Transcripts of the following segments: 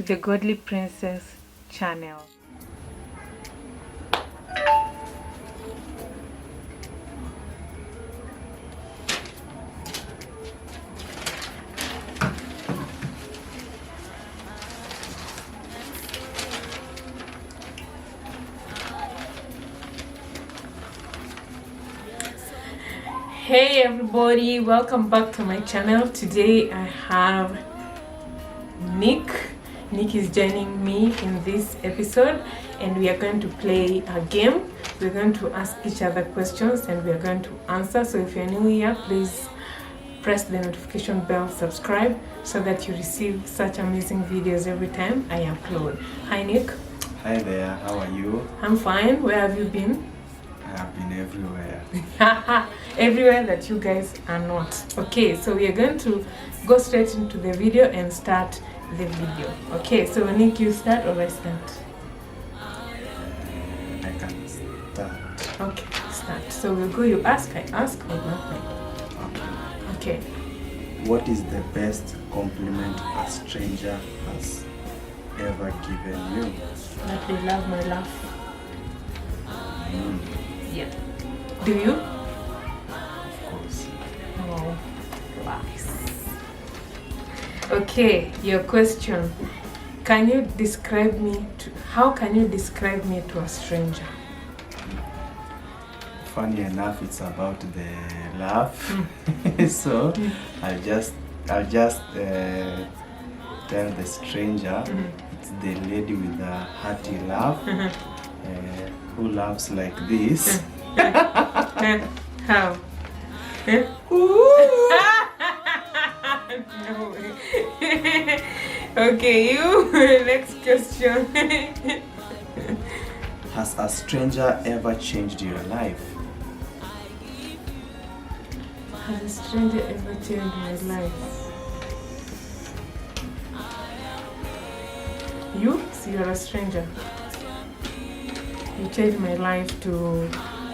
to the Godly Princess channel. Hey everybody, welcome back to my channel. Today I have Nick is joining me in this episode, and we are going to play a game. We're going to ask each other questions and we are going to answer. So if you're new here, please press the notification bell, subscribe, so that you receive such amazing videos every time I upload. Hi Nick. Hi there, how are you? I'm fine. Where have you been? I have been everywhere. Everywhere that you guys are not. Okay, so we are going to go straight into the video and start the video. Okay, so Nick, you start or I start? I can start. Okay, start. So we'll go, you ask, I ask, or nothing. Okay. What is the best compliment a stranger has ever given you? That they love my laugh. Mm, Yeah. Do you? of course. Oh, nice. Okay, your question. Can you describe me to, how can you describe me to a stranger? Funny enough, it's about the laugh. So I'll just tell the stranger it's the lady with the hearty laugh. Who laughs like this? How? No. Okay, you. Next question. Has a stranger ever changed your life? Has a stranger ever changed my life? You? So you're a stranger. You changed my life to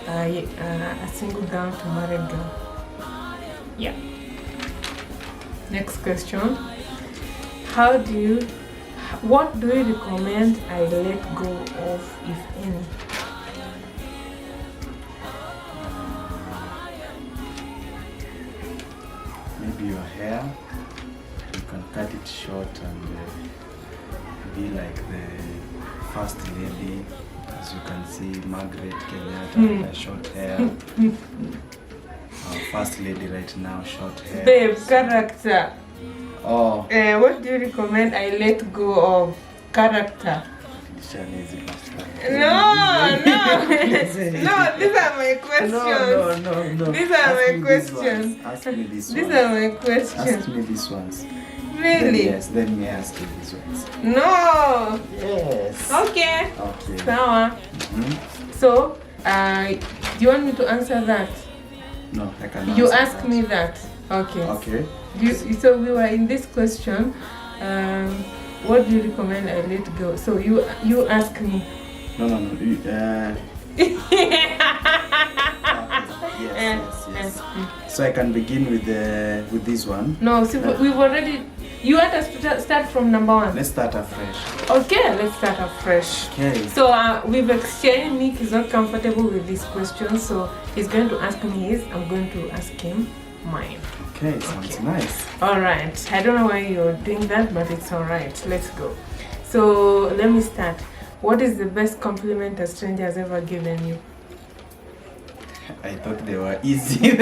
a single girl to married girl. Yeah. Next question. What do you recommend I let go of, if any? Maybe your hair. You can cut it short and be like the first lady. As you can see, Margaret Kenyatta with short hair. Our first lady right now, short hair. Babe, character. Oh. What do you recommend I let go of? Character. No. No, these are my questions. No. These are my questions. Ask me this These one. are my questions. Ask me these ones. Really? Then me ask you these ones. No. Yes. Okay. Okay. Sawa. So, do you want me to answer that? No, I can You answer ask that. me that. Okay. Okay. So we were in this question. What do you recommend I let go? So you ask me. No. Yes. So I can begin with this one. No, see, we've already. You want us to start from number one? Let's start afresh. Okay, let's start afresh. Okay. So we've exchanged. Nick is not comfortable with this question, so he's going to ask me his. I'm going to ask him mine. Okay, sounds nice. All right. I don't know why you're doing that, but it's all right. Let's go. So let me start. What is the best compliment a stranger has ever given you? I thought they were easy.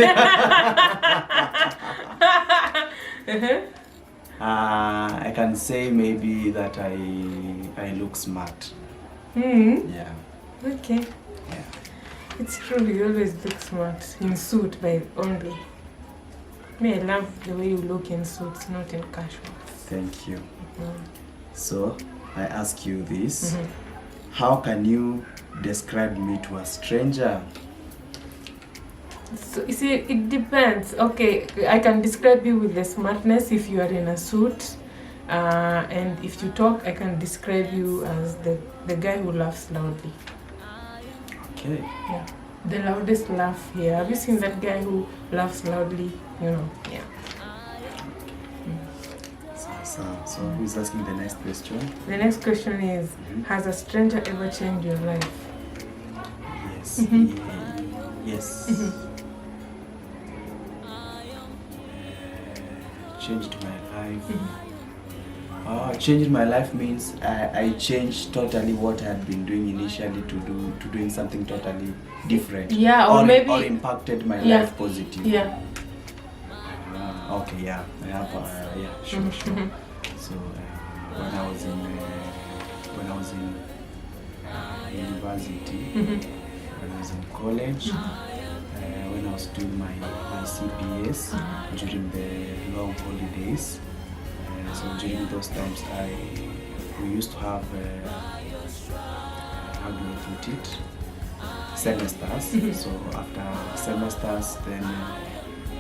I can say maybe that I look smart. Yeah. Okay. Yeah. It's true. You always look smart in suit, by only. Me, I love the way you look in suits, not in casuals. Thank you. So I ask you this: how can you describe me to a stranger? So you see, it depends. Okay, I can describe you with the smartness if you are in a suit, and if you talk, I can describe you as the guy who laughs loudly. Okay. Yeah, the loudest laugh here. Have you seen that guy who laughs loudly? You know, yeah. Sounds So who is asking the next question? The next question is, has a stranger ever changed your life? Yes. Yes. Changed my life. Changing my life means I changed totally what I had been doing initially to doing something totally different. Yeah, or maybe impacted my life positively. Yeah. Okay, yeah, I have. Sure. So when I was in university, when I was in college, when I was doing my CPS during the long holidays. So during those times, we used to have how do I put it? Semesters. So after semesters, then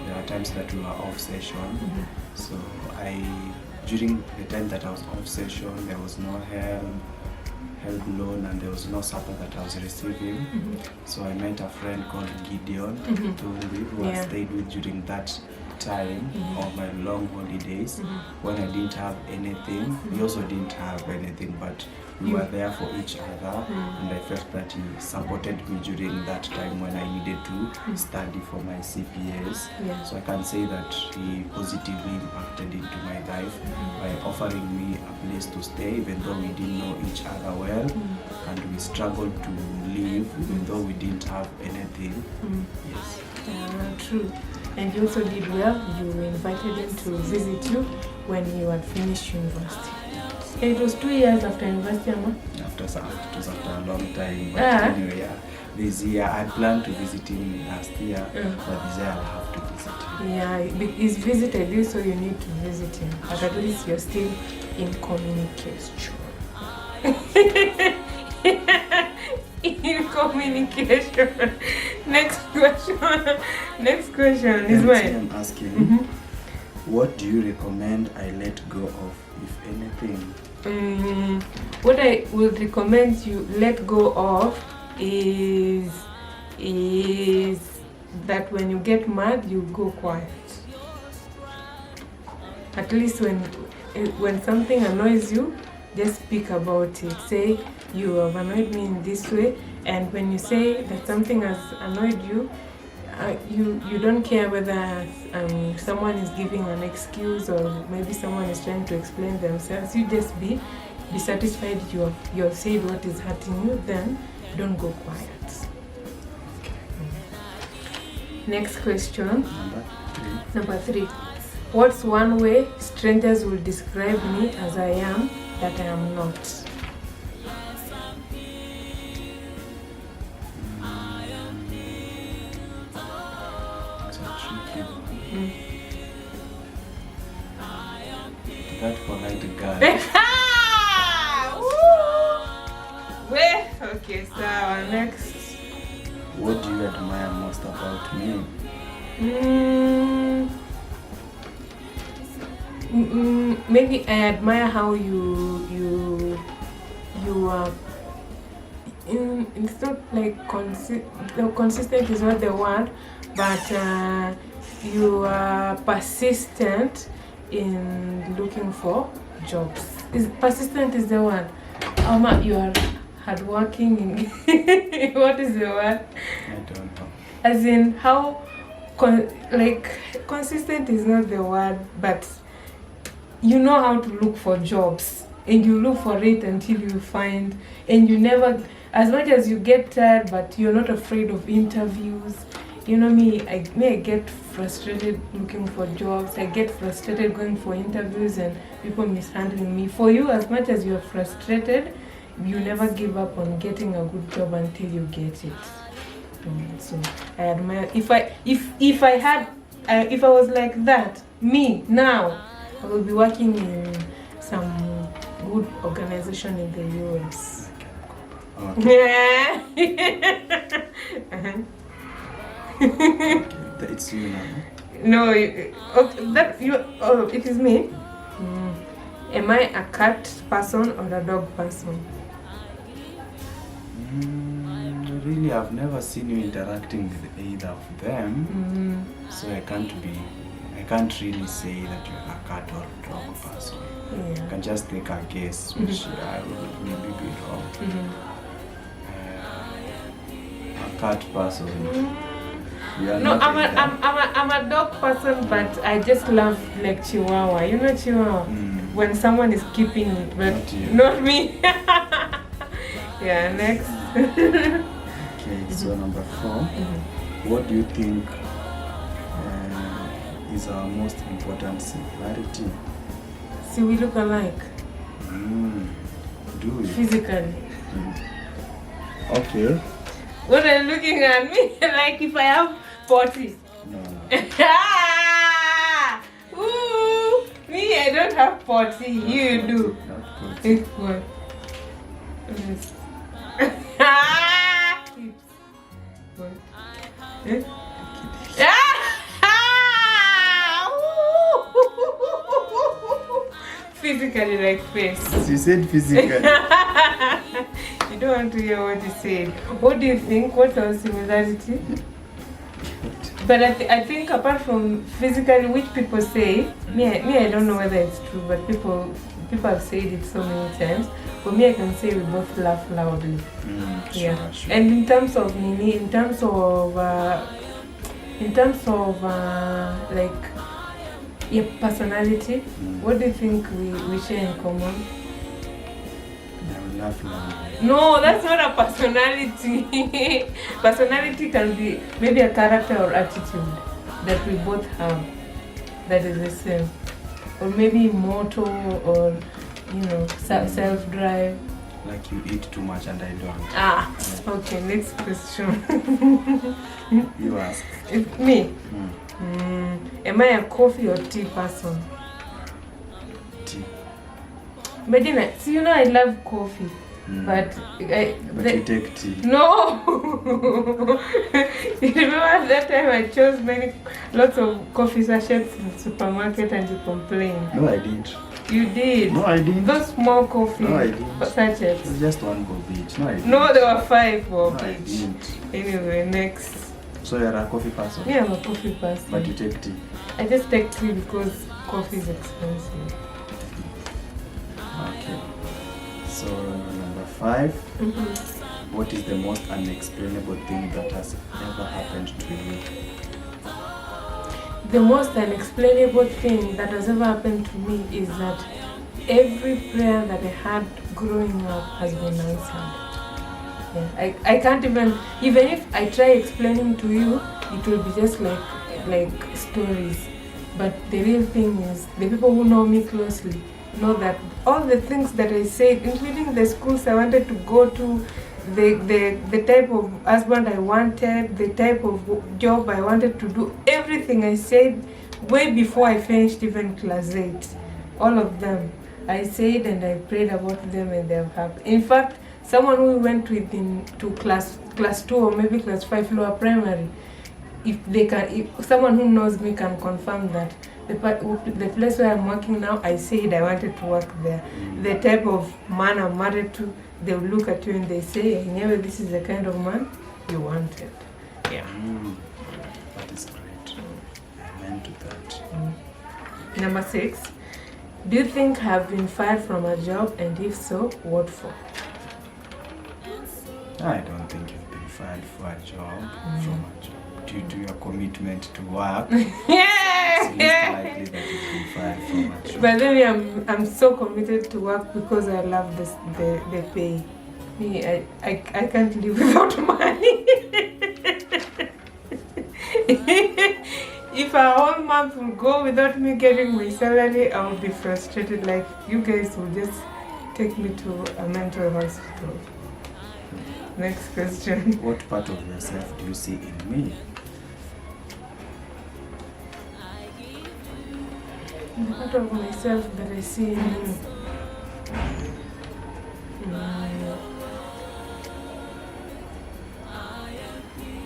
there are times that we were off session. So during the time that I was off session, there was no help loan, and there was no support that I was receiving. So I met a friend called Gideon, who I stayed with during that time of my long holidays when I didn't have anything. He also didn't have anything, but we were there for each other, and I felt that he supported me during that time when I needed to study for my CPS. So I can say that he positively impacted into my life by offering me a place to stay, even though we didn't know each other well, and we struggled to live even though we didn't have anything. Yes. True. And you also did well. You invited him to visit you when you had finished university. It was 2 years after university, Amma? It was after a long time, but anyway, this year I planned to visit him last year, but this year I'll have to visit him. Yeah, he's visited you, so you need to visit him. But at least you're still in communication. In communication. Next question is mine. I'm asking, what do you recommend I let go of, if anything? What I would recommend you let go of is that when you get mad, you go quiet. At least when something annoys you, just speak about it. Say, you have annoyed me in this way, and when you say that something has annoyed you, you don't care whether someone is giving an excuse or maybe someone is trying to explain themselves. You just be satisfied you have said what is hurting you, then don't go quiet. Next question. Number 3. What's one way strangers will describe me as I am that I am not? That polite guy. Wait, okay, so next. What do you admire most about me? Maybe I admire how you are. It's not like consistent is not the word, but you are persistent in looking for jobs. Persistent is the word. You are hardworking. What is the word? I don't know. As in how consistent is not the word, but you know how to look for jobs, and you look for it until you find, and you never, as much as you get tired, but you're not afraid of interviews. You know me, I get frustrated looking for jobs. I get frustrated going for interviews and people mishandling me. For you, as much as you're frustrated, you never give up on getting a good job until you get it. So I admire. If I was like that, me now, I would be working in some good organization in the US. Okay. It's you now. No, it is me. Am I a cat person or a dog person? Really, I've never seen you interacting with either of them, so I can't can't really say that you're a cat or dog person. Yeah. I can just take a guess, which I will maybe be wrong. A cat person. You are No, not I'm either. a dog person, but I just love like Chihuahua. You know Chihuahua? When someone is keeping it, but Not you. not me. Yeah, next. Okay, so number 4. What do you think is our most important similarity? See, we look alike. Do we? Physically. Okay. What are you looking at me? Like if I have 40. No. Ooh, me, I don't have 40. You do. Not good. What? Yes. What? Eh? Physically, like face. You said physically. You don't want to hear what he said. What do you think? What's our similarity? But I think apart from physically, which people say, me I don't know whether it's true, but people have said it so many times. For me, I can say we both laugh loudly. Sure, sure. And in terms of like your personality, what do you think we share in common? I will laugh loudly. No, that's not a personality. Personality can be maybe a character or attitude that we both have that is the same. Or maybe motto or, self-drive. Like you eat too much and I don't. Okay, next question. You ask. It's me. Am I a coffee or tea person? Tea. But then, I love coffee. But you take tea. No. You remember that time I chose lots of coffee sachets in the supermarket and you complained? No, I didn't. You did. No, I didn't. Those small coffee sachets. It was just one bob each. No, I didn't. No, there were 5 bob I each. didn't. Anyway, next. So you're a coffee person? Yeah, I'm a coffee person. But you take tea? I just take tea because coffee is expensive. Okay. So number 5. What is the most unexplainable thing that has ever happened to you? The most unexplainable thing that has ever happened to me is that every prayer that I had growing up has been answered. Yeah, I can't even if I try explaining to you, it will be just like stories. But the real thing is, the people who know me closely know that all the things that I said, including the schools I wanted to go to, the type of husband I wanted, the type of job I wanted to do, everything I said way before I finished even class 8. All of them. I said and I prayed about them and they have happened. In fact, someone who went with to class 2 or maybe class 5 lower primary, if someone who knows me can confirm that the place where I'm working now, I said I wanted to work there. The type of man I'm married to, they will look at you and they say, "Anyway, this is the kind of man you wanted." Yeah. That is great. Amen to that. Number 6. Do you think I have been fired from a job, and if so, what for? I don't think you've been fired for a job due to your commitment to work. It's least likely that you've been fired from a job. But then I'm so committed to work because I love the pay. Me, I can't live without money. If a whole month will go without me getting my salary, I will be frustrated. Like, you guys will just take me to a mental hospital. Next question. What part of yourself do you see in me? The part of myself that I see in you.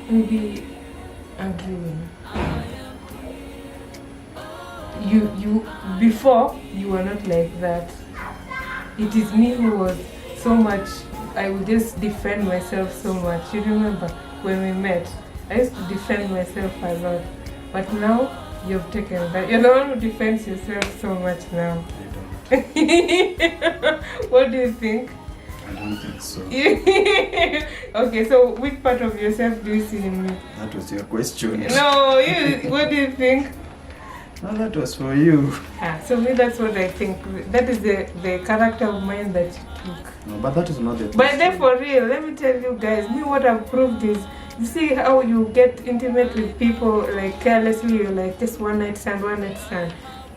Maybe arguing. You before you were not like that. It is me who was so much. I would just defend myself so much. You remember when we met? I used to defend myself a lot. But now You've taken that. You're the one who defends yourself so much now. I don't. What do you think? I don't think so. Okay, so which part of yourself do you see in me? That was your question. No, what do you think? No, that was for you. So me, that's what I think. That is the character of mine that you took. No, but that is not the question. But then for real, let me tell you guys, me what I've proved is, you see how you get intimate with people like carelessly, you're like just one night stand.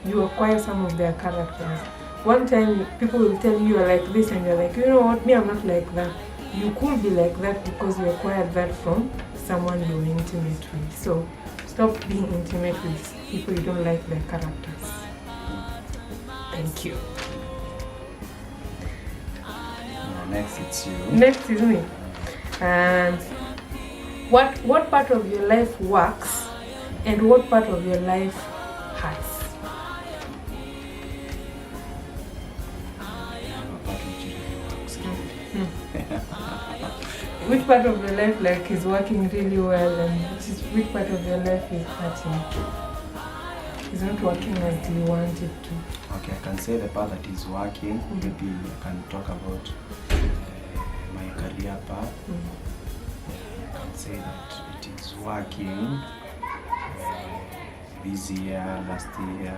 You acquire some of their characters. One time people will tell you you're like this and you're like, you know what, me I'm not like that. You could be like that because you acquired that from someone you were intimate with. So stop being intimate with people you don't like their characters. Thank you. Next it's you. Next is me. And what part of your life works and what part of your life hurts? Which part of your life like is working really well and which part of your life is hurting? It's not working as you want it to. Okay, I can say the part that is working. Maybe I can talk about my career path. I can say that it is working this year, last year,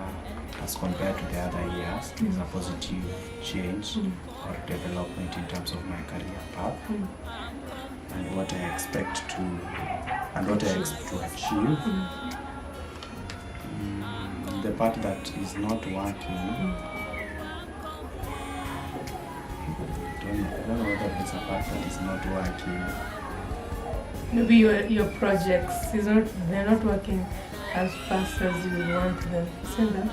as compared to the other years. There's a positive change or development in terms of my career path and what I expect to achieve. The part that is not working, I don't know whether it's a part that is not working. Maybe your projects they're not working as fast as you want them. Say that.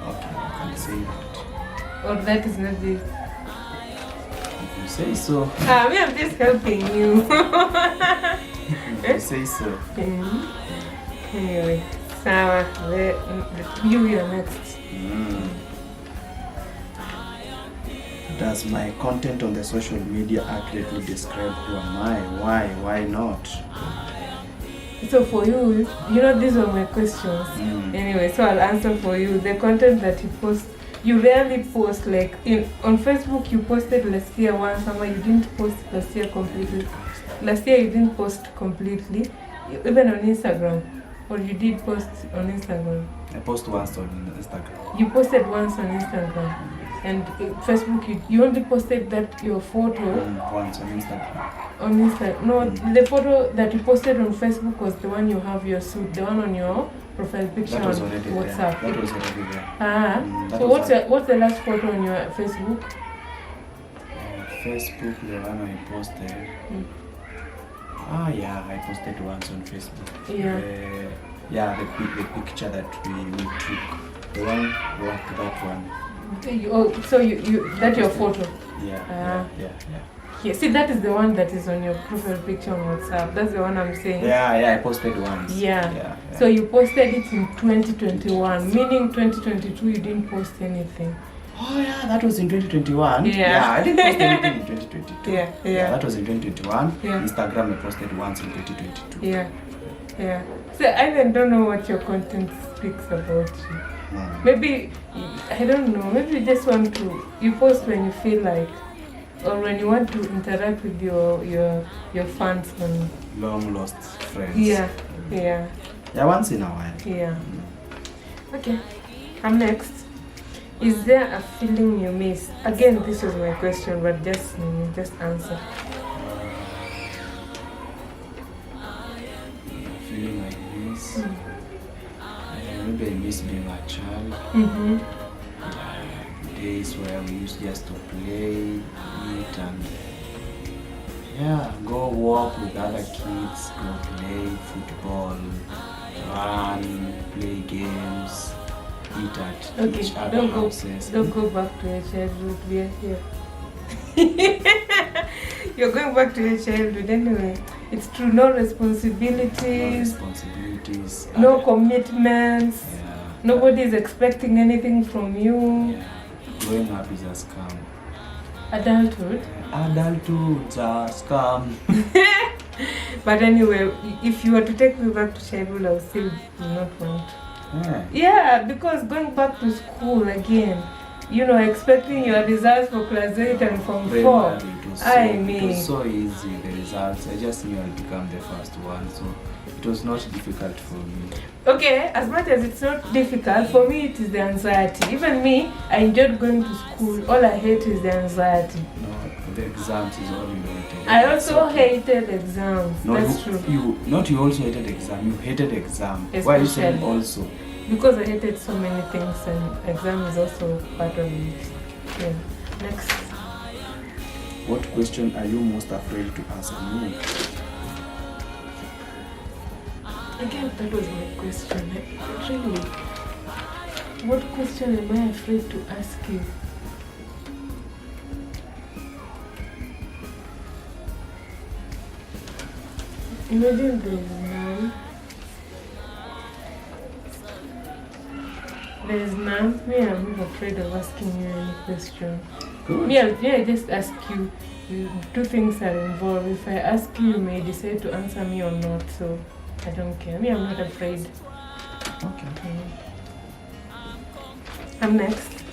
Okay, I can say that. Or that is not the. If you say so. Me, I'm just helping you. If you say so. Anyway, Sarah, you're next. Does my content on the social media accurately describe who am I? Why not? So for you, these were my questions. Anyway, so I'll answer for you. The content that you post, you rarely post. Like on Facebook, you posted last year once, summer you didn't post last year completely. Last year you didn't post completely, even on Instagram. Or you did post on Instagram? I post once on Instagram. You posted once on Instagram. And Facebook, you only posted that your photo. Once on Instagram. On Instagram. No, the photo that you posted on Facebook was the one you have your suit, the one on your profile picture on WhatsApp. That was already there. So what's the last photo on your Facebook? Facebook, the one I posted. Yeah, I posted once on Facebook. Yeah. The picture that we took. The one, that one. So that's your photo? Yeah. Yeah, see, that is the one that is on your profile picture on WhatsApp. That's the one I'm saying. Yeah, I posted once. Yeah. So you posted it in 2021, meaning 2022 you didn't post anything. Oh yeah, that was in 2021. Yeah, I didn't post anything in 2022. Yeah, that was in 2021. Yeah. Instagram I posted once in 2022. Yeah. So I even don't know what your content speaks about you. Maybe, I don't know, maybe you just want to, you post when you feel like, or when you want to interact with your fans on long lost friends. Yeah, once in a while. Yeah. Okay, I'm next. Is there a feeling you miss? Again, this was my question, but just answer. Feeling I miss? Maybe I miss being a child. Days where we used just to play, eat, and go walk with other kids, go play football, run, play games, eat at each other's houses. Don't go back to your childhood. We are here. You're going back to your childhood anyway. It's true. No responsibilities. No commitments. Nobody is expecting anything from you. Growing up is a scam. Adulthood? Adulthood's a scam. But anyway, if you were to take me back to childhood, I would still not want. Yeah. Yeah, because going back to school again, expecting your results for class 8 and from 4. It was so easy, the results. I just knew I'd become the first one, so it was not difficult for me. Okay, as much as it's not difficult, for me it is the anxiety. Even me, I enjoyed going to school. All I hate is the anxiety. No, the exams is all you hated. I also hated exams. No, that's true. You also hated exam. You hated exam. Especially. Why are you saying also? Because I hated so many things, and exam is also part of it. Yeah. Next. What question are you most afraid to ask me? Again, that was my question. Really, what question am I afraid to ask you? Imagine there is none. There is none. Me, I'm not afraid of asking you any question. Good. Me, I just ask you. Two things are involved. If I ask you, you may decide to answer me or not. So I don't care. Me, I'm not afraid. Okay. I'm next.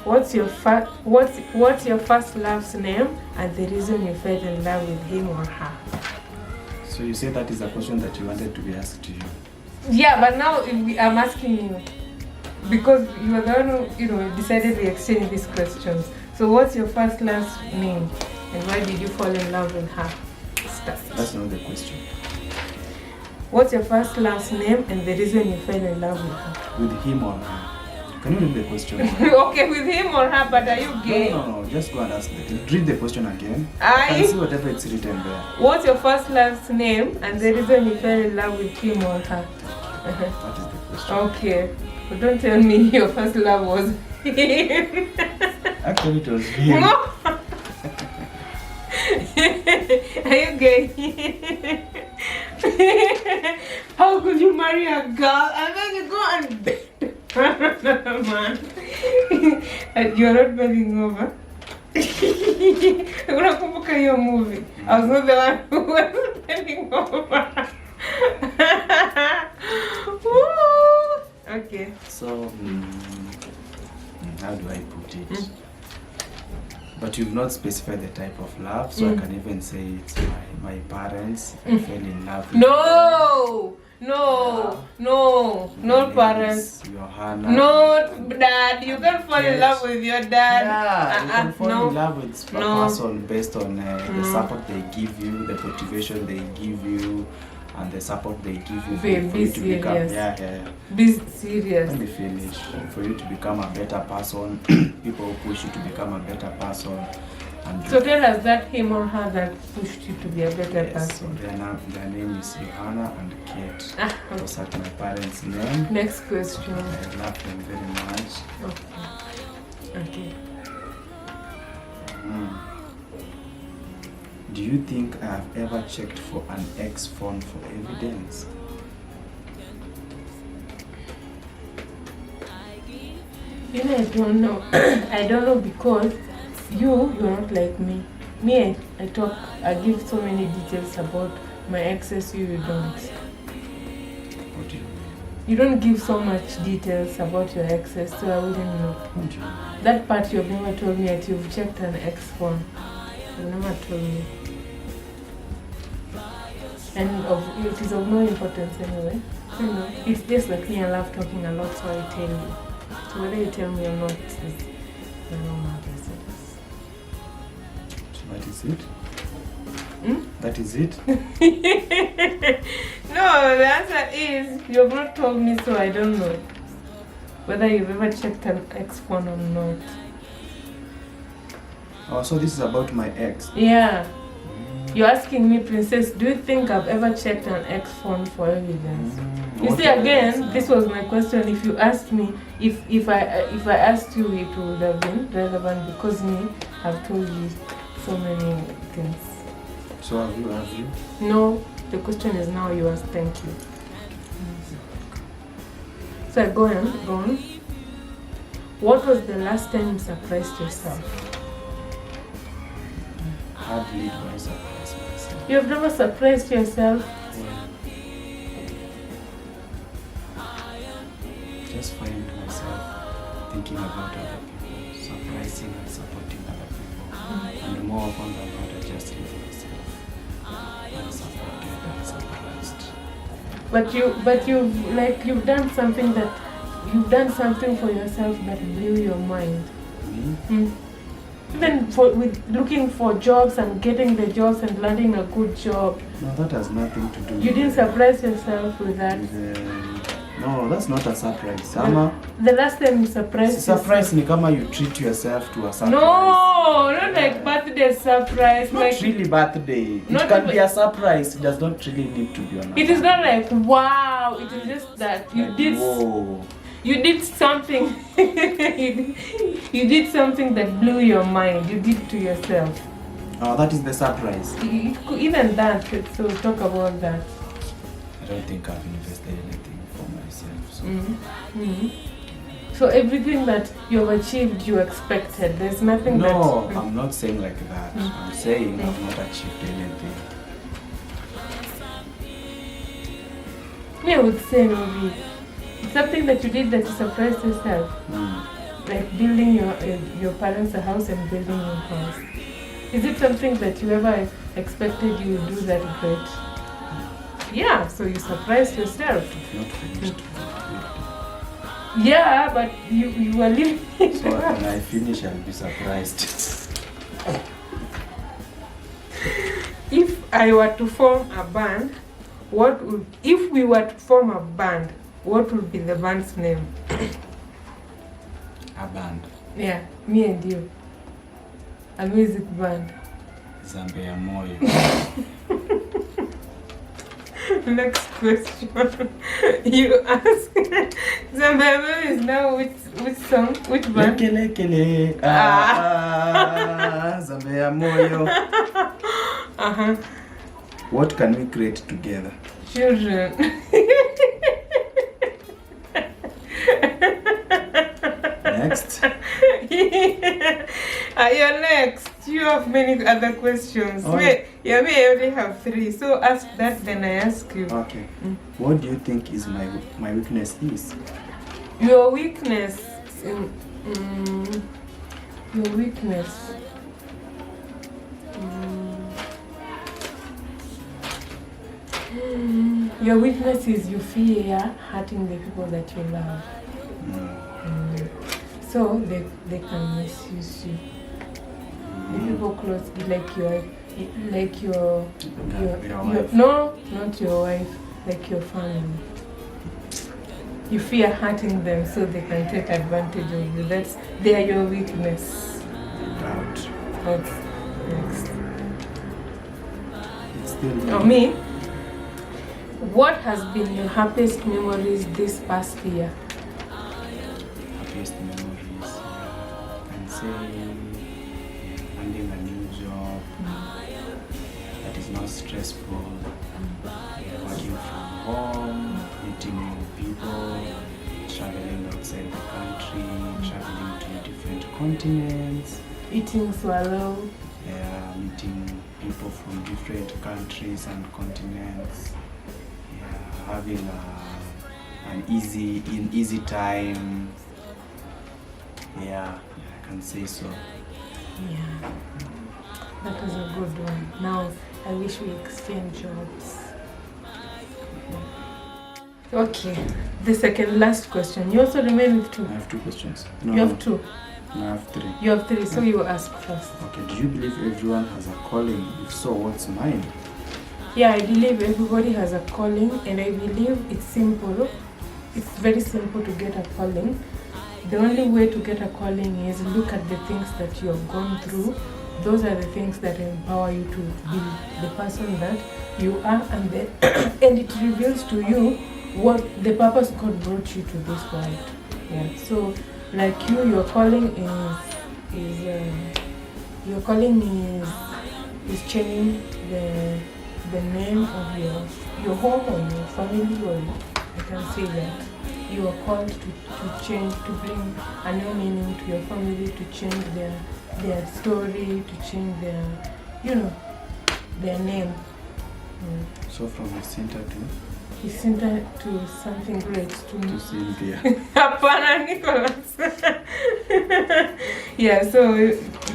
What's your first love's name and the reason you fell in love with him or her? So you say that is a question that you wanted to be asked to you. Yeah, but now I'm asking you because you are the one who decided to exchange these questions. So what's your first last name and why did you fall in love with her? Start. That's not the question. What's your first last name and the reason you fell in love with her? With him or her? Can you read the question? Okay, with him or her, but are you gay? No. Just go and ask it. Read the question again. I can see whatever it's written there. What's your first last name and the reason you fell in love with him or her? That is the question. Okay. But don't tell me your first love was him. Actually, it was him. No. Are you gay? How could you marry a girl and then you go and date another man? And you're not bending over. Unakumbuka hiyo movie? I was not the one who was bending over. Okay. So, how do I put it? But you've not specified the type of love, so I can even say it's my parents. I fell in love with No parents. Johanna. No dad, you can't fall in love with your dad. Yeah, you can fall in love with a person based on the support they give you, the motivation they give you, and the support they give you for you to become. Be serious. Let me finish. For you to become a better person, people push you to become a better person. And so tell us that him or her that pushed you to be a better person. So their name is Johanna and Kate. Those are my parents' name. Next question. I love them very much. Okay. Do you think I have ever checked for an ex phone for evidence? I don't know. I don't know because you're not like me. Me, I give so many details about my exes. You don't. What do you mean? You don't give so much details about your exes, so I wouldn't know. What do you mean? That part you've never told me that you've checked an ex phone. You've never told me. And it is of no importance anyway. It's just like me, I love talking a lot, so I tell you. So whether you tell me or not, it's no matter. So that is it? That is it? No, the answer is you have not told me, so I don't know whether you've ever checked an ex phone or not. Oh, so this is about my ex? Yeah. You're asking me, Princess, do you think I've ever checked an ex phone for evidence? You see, again, this was my question. If you asked me, if I asked you, it would have been relevant because me, I've told you so many things. So have you? No, the question is now yours. Thank you. So go on. What was the last time you surprised yourself? Hardly do I surprise myself. You have never surprised yourself? just find myself thinking about other people, surprising and supporting other people. And the more often than not, I just leave myself unsupported and surprised. But you've done something for yourself that blew your mind. Me? Even with looking for jobs and getting the jobs and landing a good job. No, that has nothing to do. You didn't surprise yourself with that. No, that's not a surprise. The last time you surprised surprise ni kama you treat yourself to a surprise. No, not like birthday surprise. Not like really birthday. It can be a surprise. It does not really need to be on. It is not like wow. It is just that you did. Whoa. You did something. you did something that blew your mind. You did to yourself. Oh, that is the surprise. Even that. So talk about that. I don't think I've invested anything for myself. So. So everything that you've achieved, you expected. There's nothing that... No, I'm not saying like that. I'm saying I've not achieved anything. Me, I would say maybe it's something that you did that you surprised yourself. Like building your parents a house and building your house. Is it something that you ever expected you would do that great? Yeah, so you surprised yourself. Not finished. Yeah, but you were living it. So when I finish, I'll be surprised. If I were to form a band, if we were to form a band, what would be the band's name? A band? Yeah, me and you. A music band. 𝐍𝐄𝐖 Next question. You ask. 𝐍𝐄𝐖 is now which song? Which band? 𝐿𝐿𝐿𝐿. 𝐍𝐿𝐿𝐿. What can we create together? Children. Next. You're next. You have many other questions. Oh. Me, I only have 3. So ask that, then I ask you. Okay. What do you think is my weakness is? Your weakness. Your weakness. Your weakness is you fear hurting the people that you love. So they can misuse you. The people close, like your wife. No, not your wife, like your family. You fear hurting them, so they can take advantage of you. They are your weakness. Doubt. What's next? It's still Oh, me? What has been your happiest memories this past year? Happiest memories. I can say finding a new job that is not stressful. Working from home, meeting new people, traveling outside the country, traveling to different continents. Eating swallow. Meeting people from different countries and continents. Having an easy time. Yeah, I can say so. Yeah, that was a good one. Now I wish we exchange jobs. Okay, the last question. You also remain with 2. I have 2 questions. No, you have 2. No, I have 3. You have 3, so you ask first. Okay, do you believe everyone has a calling? If so, what's mine? Yeah, I believe everybody has a calling, and I believe it's simple. It's very simple to get a calling. The only way to get a calling is look at the things that you have gone through. Those are the things that empower you to be the person that you are, and it reveals to you what the purpose God brought you to this world. Yeah. So, like your calling is changing the name of your home or your family, or I can say that you are called to change, to bring a new meaning to your family, to change their story, to change their name. So from the center to is similar to something great To Cynthia. Hapana, Nicholas. Yeah, so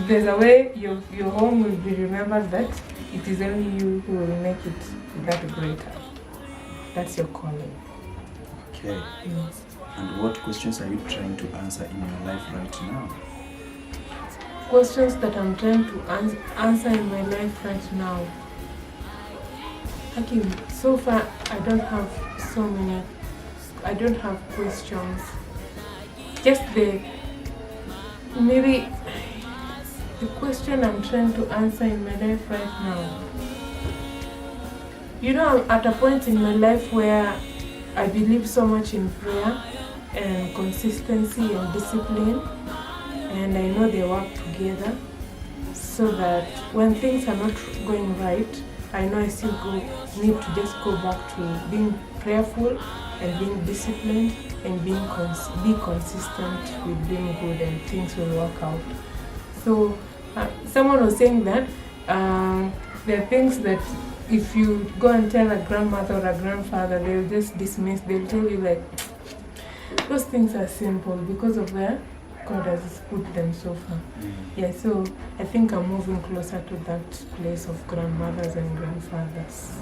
there's a way your home will be remembered that it is only you who will make it that greater. That's your calling. Okay. And what questions are you trying to answer in your life right now? Questions that I'm trying to answer in my life right now. Okay, so far I don't have questions. Just maybe the question I'm trying to answer in my life right now. You know, I'm at a point in my life where I believe so much in prayer and consistency and discipline, and I know they work together, so that when things are not going right, I know I still need to just go back to being prayerful and being disciplined and be consistent with being good, and things will work out. So someone was saying that there are things that if you go and tell a grandmother or a grandfather, they'll just dismiss. They'll tell you like, those things are simple because of where God has put them so far. Yeah, so I think I'm moving closer to that place of grandmothers and grandfathers.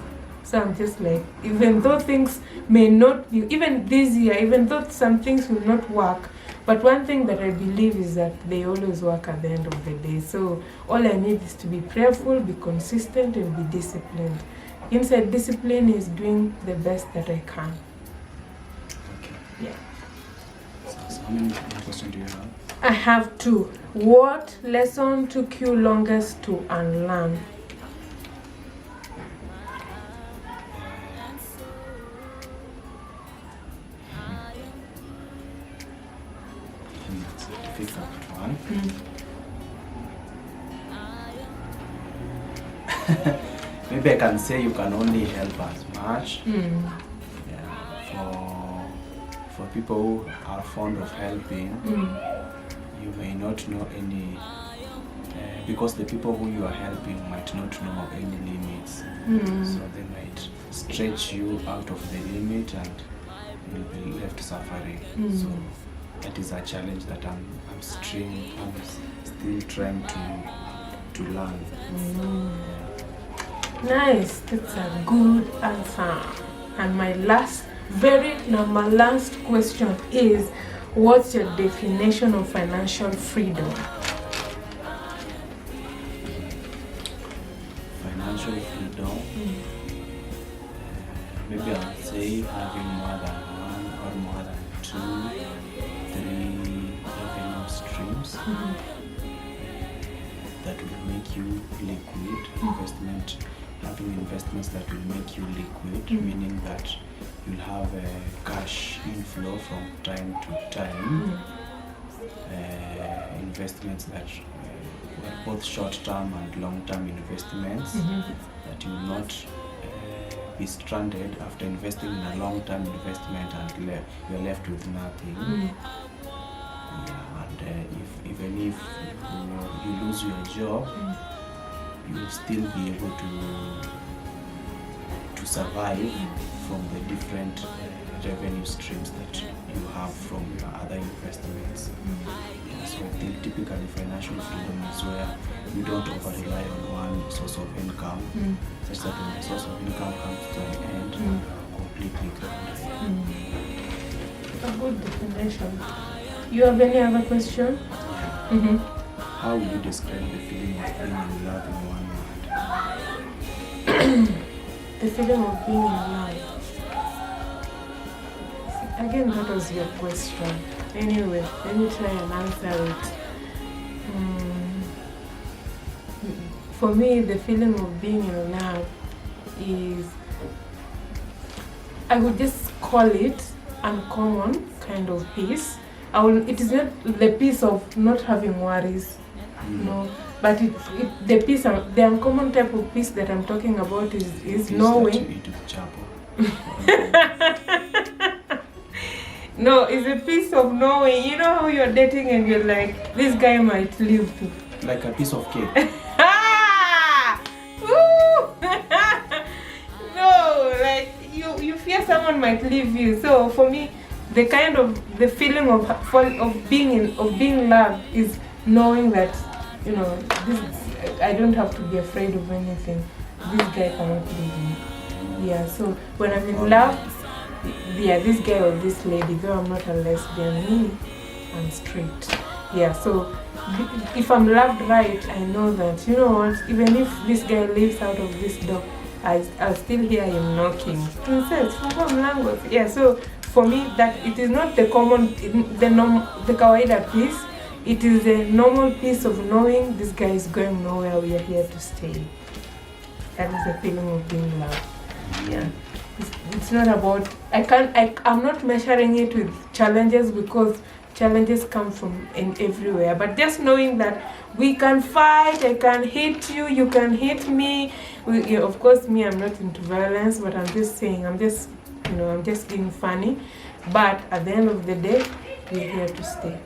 So I'm just like, even though things may not be, even this year, even though some things will not work, but one thing that I believe is that they always work at the end of the day. So all I need is to be prayerful, be consistent, and be disciplined. Inside discipline is doing the best that I can. Okay. Yeah. So how many questions do you have? I have 2. What lesson took you longest to unlearn? It's a difficult one. Maybe I can say you can only help as much. Yeah. For people who are fond of helping, you may not know any, because the people who you are helping might not know any limits. So they might stretch you out of the limit and you'll be left suffering. So that is a challenge that I'm still trying to learn. Nice, that's a good answer. And my last question is, what's your definition of financial freedom? Financial freedom, maybe I would say having more than one or more than 2, 3 revenue streams that will make you liquid. Having investments that will make you liquid, meaning that you'll have a cash inflow from time to time. Investments that both short-term and long-term investments, that you will not be stranded after investing in a long-term investment and you're left with nothing. Yeah, and even if you lose your job, you'll still be able to survive from the different revenue streams that you have from your other investments. Yeah, so I think typically financial freedom is where you don't over-rely on one source of income, such that when the source of income comes to an end, you are completely grounded. A good definition. You have any other question? How would you describe the feeling of being in love in one word? The feeling of being in love. Again, that was your question. Anyway, let me try and answer it. For me, the feeling of being in love is, I would just call it uncommon kind of peace. It is not the peace of not having worries, no, but the peace, the uncommon type of peace that I'm talking about is knowing. No, it's a piece of knowing. You know how you're dating and you're like, this guy might live too. Like a piece of cake. No, like you fear someone might leave you. So for me, the feeling of being loved is knowing that, you know, I don't have to be afraid of anything. This guy cannot leave me. Yeah, so when I'm in love, yeah, this guy or this lady, though I'm not a lesbian, I'm straight. Yeah, so if I'm loved right, I know that, you know what, even if this guy lives out of this door, I'll still hear him knocking. Princess, yeah, so for me, that it is not the kawaida piece. It is a normal piece of knowing this guy is going nowhere, we are here to stay. That is the feeling of being loved. Yeah. It's not about, I'm not measuring it with challenges, because challenges come from everywhere. But just knowing that we can fight, I can hit you, you can hit me. Of course, me, I'm not into violence, but I'm just saying, I'm just being funny. But at the end of the day, we're here to stay.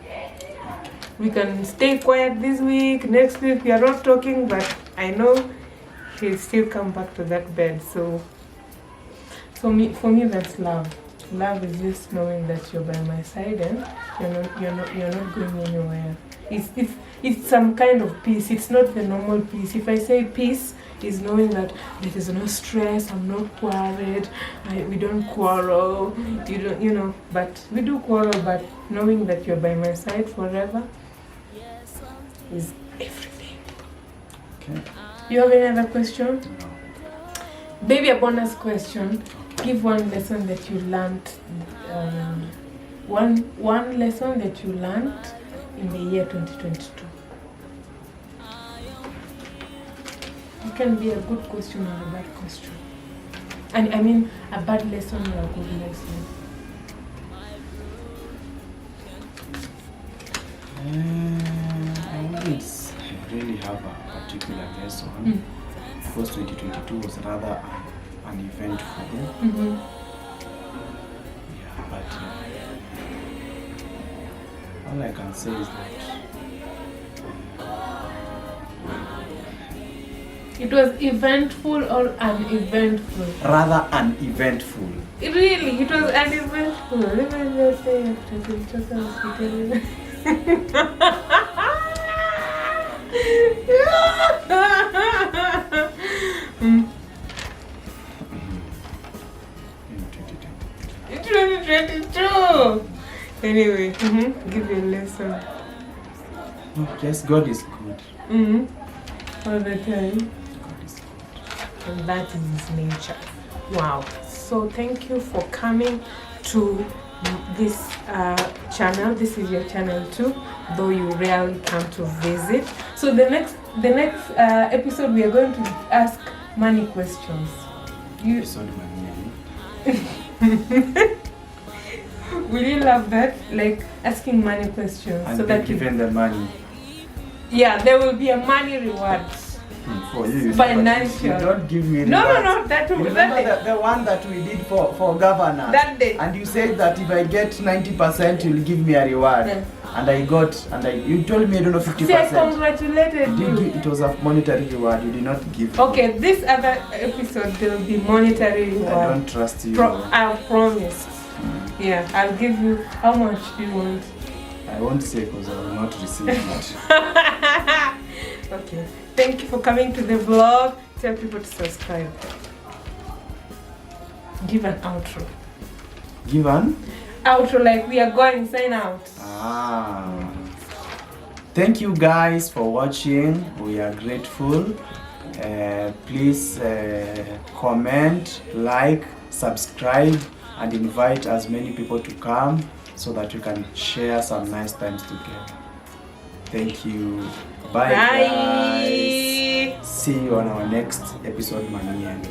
We can stay quiet this week, next week we are not talking, but I know he'll still come back to that bed. So for me, that's love. Love is just knowing that you're by my side and you're not going anywhere. It's some kind of peace. It's not the normal peace. If I say peace, is knowing that there is no stress. I'm not worried. We don't quarrel. But we do quarrel. But knowing that you're by my side forever is everything. Okay. You have any other question? No. Maybe a bonus question. Give one lesson that you learned. One lesson that you learned in the year 2022. It can be a good question or a bad question. And I mean a bad lesson or a good lesson. I wouldn't really have a particular lesson. Because 2022 was rather uneventful. Mm-hmm. Yeah, but all I can say is that it was eventful or uneventful? rather uneventful. Really, it was uneventful. Let me just say it. In 2022. Anyway, give you a lesson. Yes, God is good. All the time. God is good. And that is his nature. Wow. So thank you for coming to this channel. This is your channel too, though you rarely come to visit. So the next episode we are going to ask money questions. Episode money. Will you love that? Like asking money questions. And so that given the money. Yeah, there will be a money reward. For you. Financial. You don't give me No. That the one that we did for governor. That day. And you said that if I get 90%, you'll give me a reward. Yeah. And you told me I don't know 50%. See, I congratulated you. It was a monetary reward. You did not give. Okay, this other episode there will be monetary reward. I don't trust you. I promise. Yeah, I'll give you. How much do you want? I won't say because I will not receive it. Okay. Thank you for coming to the vlog. Tell people to subscribe. Give an outro. Give an outro, like we are going. Sign out. Thank you guys for watching. We are grateful. Please comment, like, subscribe, and invite as many people to come so that we can share some nice times together. Thank you. Bye. Guys. See you on our next episode, Manien.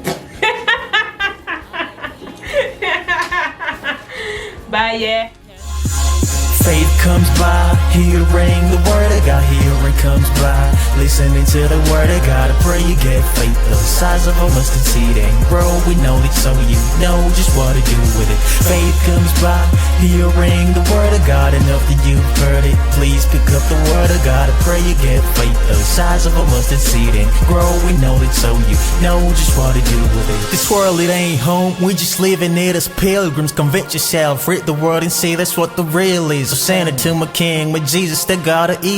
Bye, yeah. Faith comes by, hearing the word of God, hearing comes by, listening to the word of God. I pray you get faith the size of a mustard seed and grow. We know it, so you know just what to do with it. Faith comes by, hearing the word of God. And after you've heard it, please pick up the word of God. I pray you get faith the size of a mustard seed and grow in knowledge so you know just what to do with it. This world, it ain't home, we just living it as pilgrims. Convince yourself, read the word and see that's what the real is. So send it to my king, with Jesus, the God of Eve.